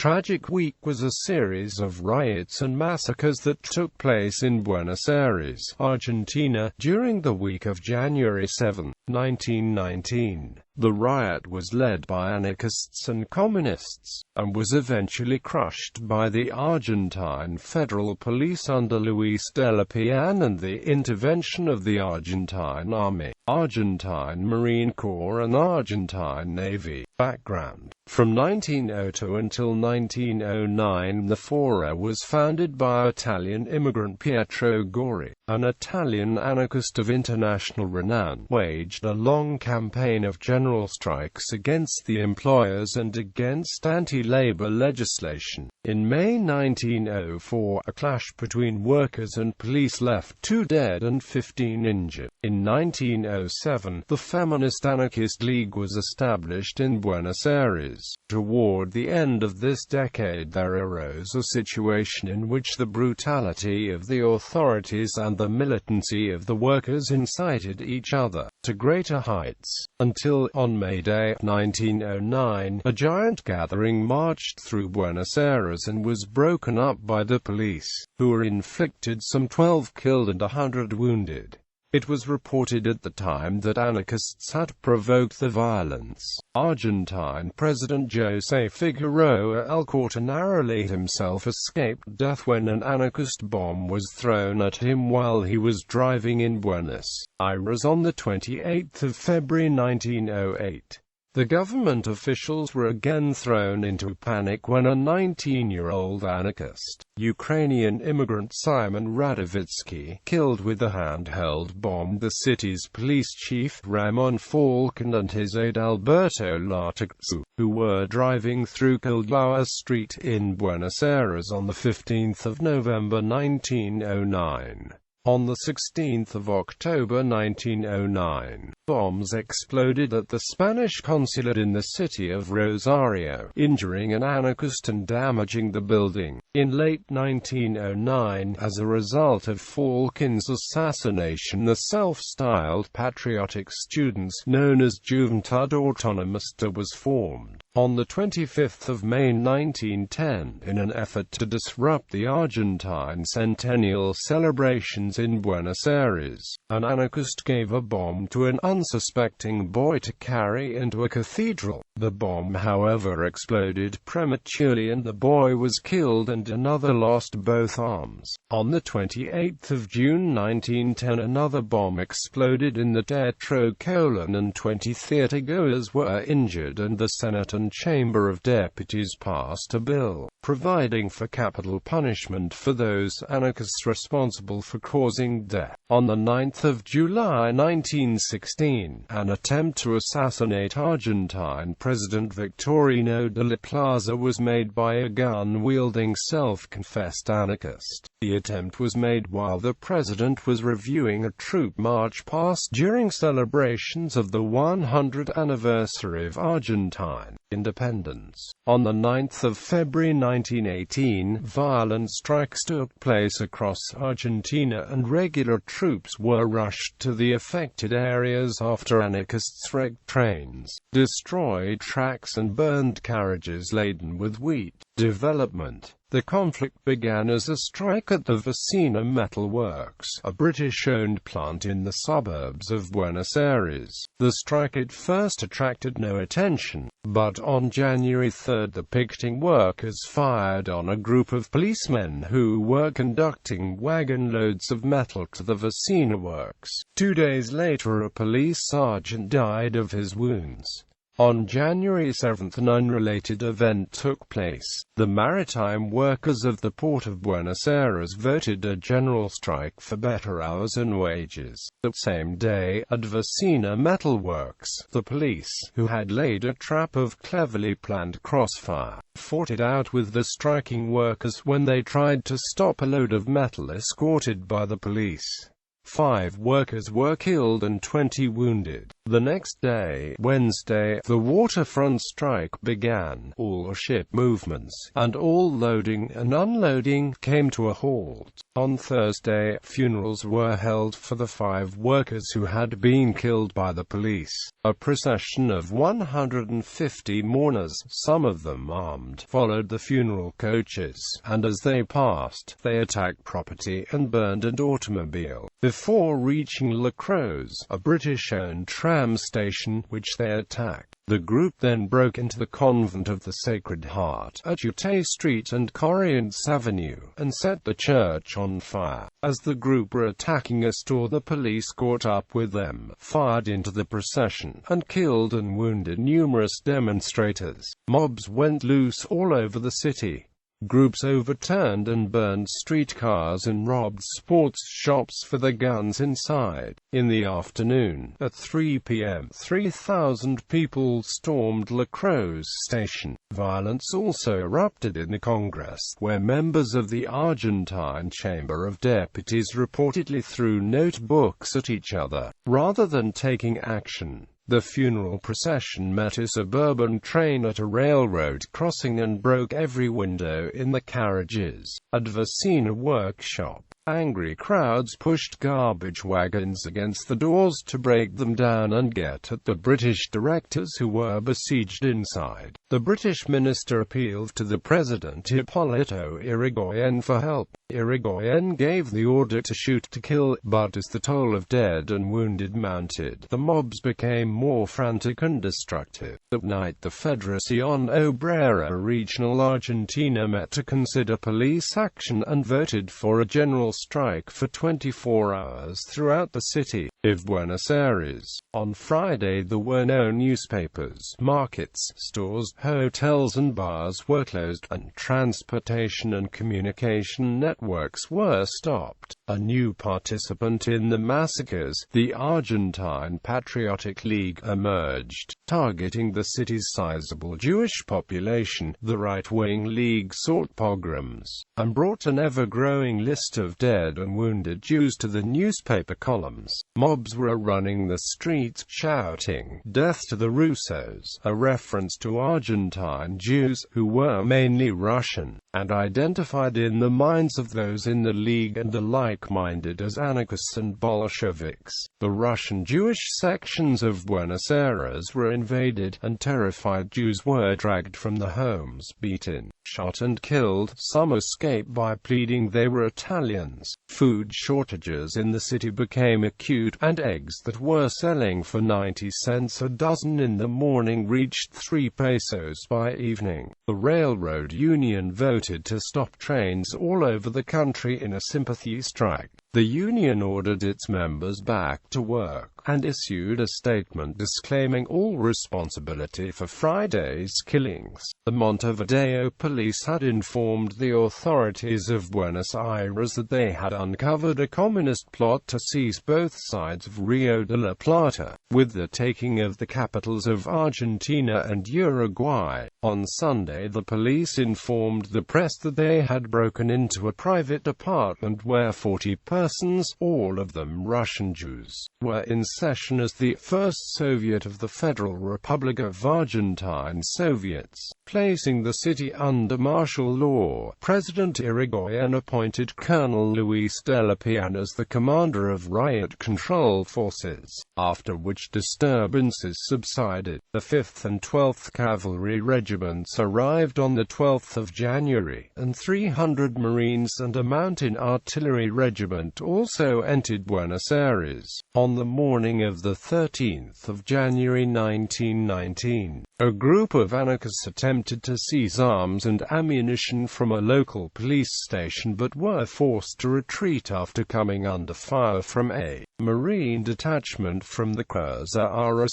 tragic week was a series of riots and massacres that took place in Buenos Aires, Argentina, during the week of January 7, 1919. The riot was led by anarchists and communists, and was eventually crushed by the Argentine Federal Police under Luis Dellepiane and the intervention of the Argentine Army, Argentine Marine Corps and Argentine Navy. Background: from 1902 until 1909 the Fora was founded by Italian immigrant Pietro Gori, an Italian anarchist of international renown, waged a long campaign of general strikes against the employers and against anti-labor legislation. In May 1904, a clash between workers and police left 2 dead and 15 injured. In 1907, the Feminist Anarchist League was established in Buenos Aires. Toward the end of this decade there arose a situation in which the brutality of the authorities and the militancy of the workers incited each other to greater heights, until, on May Day 1909, a giant gathering marched through Buenos Aires and was broken up by the police, who inflicted some 12 killed and 100 wounded. It was reported at the time that anarchists had provoked the violence. Argentine President José Figueroa Alcorta narrowly himself escaped death when an anarchist bomb was thrown at him while he was driving in Buenos Aires on the 28th of February 1908. The government officials were again thrown into panic when a 19-year-old anarchist, Ukrainian immigrant Simon Radovitsky, killed with a handheld bomb the city's police chief Ramon Falcon and his aide Alberto Lartagzu, who were driving through Kilboa Street in Buenos Aires on the 15th of November 1909. On the 16th of October 1909, bombs exploded at the Spanish consulate in the city of Rosario, injuring an anarchist and damaging the building. In late 1909, as a result of Falcon's assassination, the self-styled patriotic students known as Juventud Autonomista was formed. On the 25th of May 1910, in an effort to disrupt the Argentine centennial celebrations in Buenos Aires, an anarchist gave a bomb to an unsuspecting boy to carry into a cathedral. The bomb, however, exploded prematurely and the boy was killed and another lost both arms. On the 28th of June 1910, another bomb exploded in the Teatro Colón and 20 theatergoers were injured, and the Senate and Chamber of Deputies passed a bill providing for capital punishment for those anarchists responsible for causing death. On the 9th of July 1916, an attempt to assassinate Argentine President Victorino de la Plaza was made by a gun-wielding self-confessed anarchist. The attempt was made while the president was reviewing a troop march past during celebrations of the 100th anniversary of Argentine independence. On the 9th of February 1918, violent strikes took place across Argentina and regular troops were rushed to the affected areas after anarchists wrecked trains, destroyed tracks and burned carriages laden with wheat. Development: the conflict began as a strike at the Vecina Metal Works, a British-owned plant in the suburbs of Buenos Aires. The strike at first attracted no attention, but on January 3 the picketing workers fired on a group of policemen who were conducting wagon loads of metal to the Vecina Works. 2 days later a police sergeant died of his wounds. On January 7 an unrelated event took place. The maritime workers of the port of Buenos Aires voted a general strike for better hours and wages. The same day, at Vecina Metal Works, the police, who had laid a trap of cleverly planned crossfire, fought it out with the striking workers when they tried to stop a load of metal escorted by the police. 5 workers were killed and 20 wounded. The next day, Wednesday, the waterfront strike began. All ship movements, and all loading and unloading, came to a halt. On Thursday, funerals were held for the 5 workers who had been killed by the police. A procession of 150 mourners, some of them armed, followed the funeral coaches, and as they passed, they attacked property and burned an automobile, before reaching La Croze, a British-owned tram station, which they attacked. The group then broke into the Convent of the Sacred Heart at Ute Street and Corrientes Avenue, and set the church on fire. As the group were attacking a store, the police caught up with them, fired into the procession, and killed and wounded numerous demonstrators. Mobs went loose all over the city. Groups overturned and burned streetcars and robbed sports shops for the guns inside. In the afternoon, at 3 p.m., 3,000 people stormed La Croze station. Violence also erupted in the Congress, where members of the Argentine Chamber of Deputies reportedly threw notebooks at each other, rather than taking action. The funeral procession met a suburban train at a railroad crossing and broke every window in the carriages. At Vecina workshop, angry crowds pushed garbage wagons against the doors to break them down and get at the British directors who were besieged inside. The British minister appealed to the president Hipólito Yrigoyen for help. Yrigoyen gave the order to shoot to kill, but as the toll of dead and wounded mounted, the mobs became more frantic and destructive. That night, the Federación Obrera Regional Argentina met to consider police action and voted for a general strike for 24 hours throughout the city of Buenos Aires. On Friday, there were no newspapers, markets, stores, hotels and bars were closed, and transportation and communication networks were stopped. A new participant in the massacres, the Argentine Patriotic League, emerged, targeting the city's sizable Jewish population. The right-wing league sought pogroms, and brought an ever-growing list of dead and wounded Jews to the newspaper columns. Mobs were running the streets, shouting, "Death to the Russos," a reference to Argentine Jews, who were mainly Russian, and identified in the minds of those in the League and the like-minded as anarchists and Bolsheviks. The Russian Jewish sections of Buenos Aires were invaded, and terrified Jews were dragged from their homes, beaten, shot and killed. Some escaped by pleading they were Italians. Food shortages in the city became acute, and eggs that were selling for 90 cents a dozen in the morning reached 3 pesos by evening. The railroad union voted to stop trains all over the country in a sympathy strike. The union ordered its members back to work, and issued a statement disclaiming all responsibility for Friday's killings. The Montevideo police had informed the authorities of Buenos Aires that they had uncovered a communist plot to seize both sides of Rio de la Plata, with the taking of the capitals of Argentina and Uruguay. On Sunday, the police informed the press that they had broken into a private apartment where 40 persons, all of them Russian Jews, were in session as the First Soviet of the Federal Republic of Argentine Soviets, placing the city under martial law. President Irigoyen appointed Colonel Luis Dellepiane as the commander of riot control forces, after which disturbances subsided. The 5th and 12th Cavalry Regiments arrived on the 12th of January, and 300 Marines and a mountain artillery regiment also entered Buenos Aires. On the morning of the 13th of January 1919, a group of anarchists attempted to seize arms and ammunition from a local police station but were forced to retreat after coming under fire from a Marine detachment from the Cruz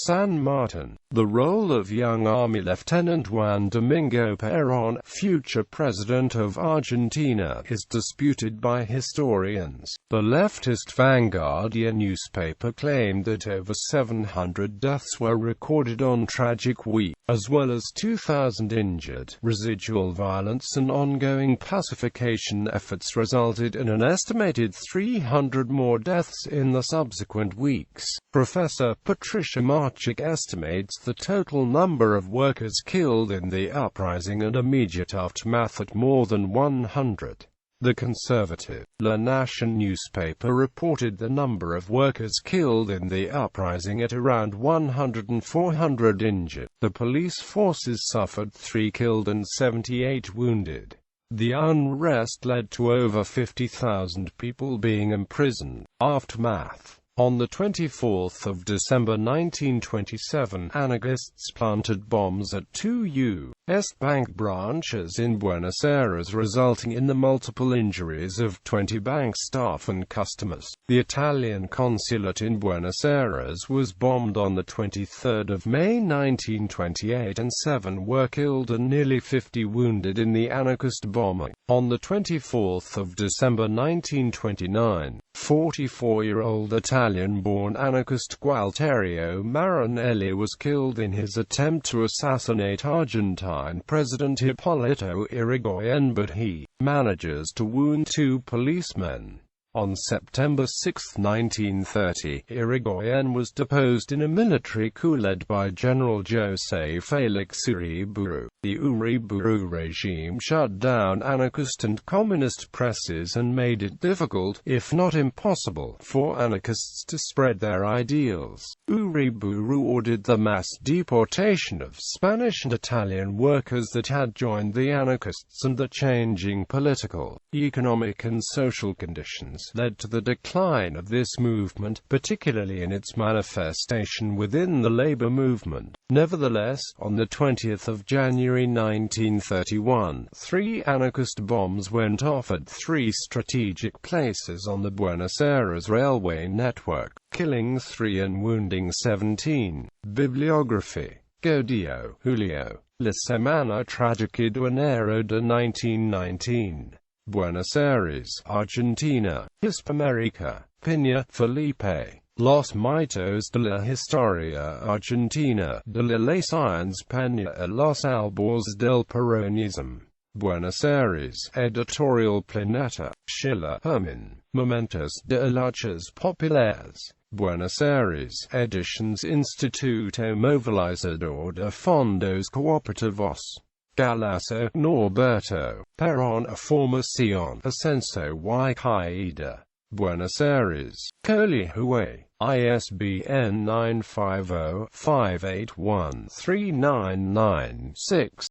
San Martin. The role of young Army Lieutenant Juan Domingo Perón, future president of Argentina, is disputed by historians. The leftist Vanguardia newspaper claimed that over 700 deaths were recorded on tragic week. as well as 2,000 injured. Residual violence and ongoing pacification efforts resulted in an estimated 300 more deaths in the subsequent weeks. Professor Patricia Marchik estimates the total number of workers killed in the uprising and immediate aftermath at more than 100. The conservative La Nation newspaper reported the number of workers killed in the uprising at around 100 and 400 injured. The police forces suffered 3 killed and 78 wounded. The unrest led to over 50,000 people being imprisoned. Aftermath. On the 24th of December 1927, anarchists planted bombs at 2 U.S. bank branches in Buenos Aires, resulting in the multiple injuries of 20 bank staff and customers. The Italian consulate in Buenos Aires was bombed on the 23rd of May 1928, and 7 were killed and nearly 50 wounded in the anarchist bombing. On the 24th of December 1929, 44-year-old Italian-born anarchist Gualterio Marinelli was killed in his attempt to assassinate Argentine President Hipólito Yrigoyen, but he manages to wound 2 policemen. On September 6, 1930, Yrigoyen was deposed in a military coup led by General José Félix Uriburu. The Uriburu regime shut down anarchist and communist presses and made it difficult, if not impossible, for anarchists to spread their ideals. Uriburu ordered the mass deportation of Spanish and Italian workers that had joined the anarchists, and the changing political, economic and social conditions led to the decline of this movement, particularly in its manifestation within the labor movement. Nevertheless, on the 20th of January 1931, 3 anarchist bombs went off at 3 strategic places on the Buenos Aires railway network, killing 3 and wounding 17. Bibliography. Godillo, Julio. La Semana Trágica de Enero de 1919. Buenos Aires, Argentina, Hispamérica. Piña, Felipe. Los mitos de la historia argentina, de la Lesiones Peña y los albores del peronismo. Buenos Aires, Editorial Planeta. Schiller, Hermann. Momentos de luchas populares. Buenos Aires, Ediciones Instituto Movilizador de Fondos Cooperativos. Galasso, Norberto. Perón a Formación, Ascenso y Caída. Buenos Aires, Colihue, ISBN 950-581-3996.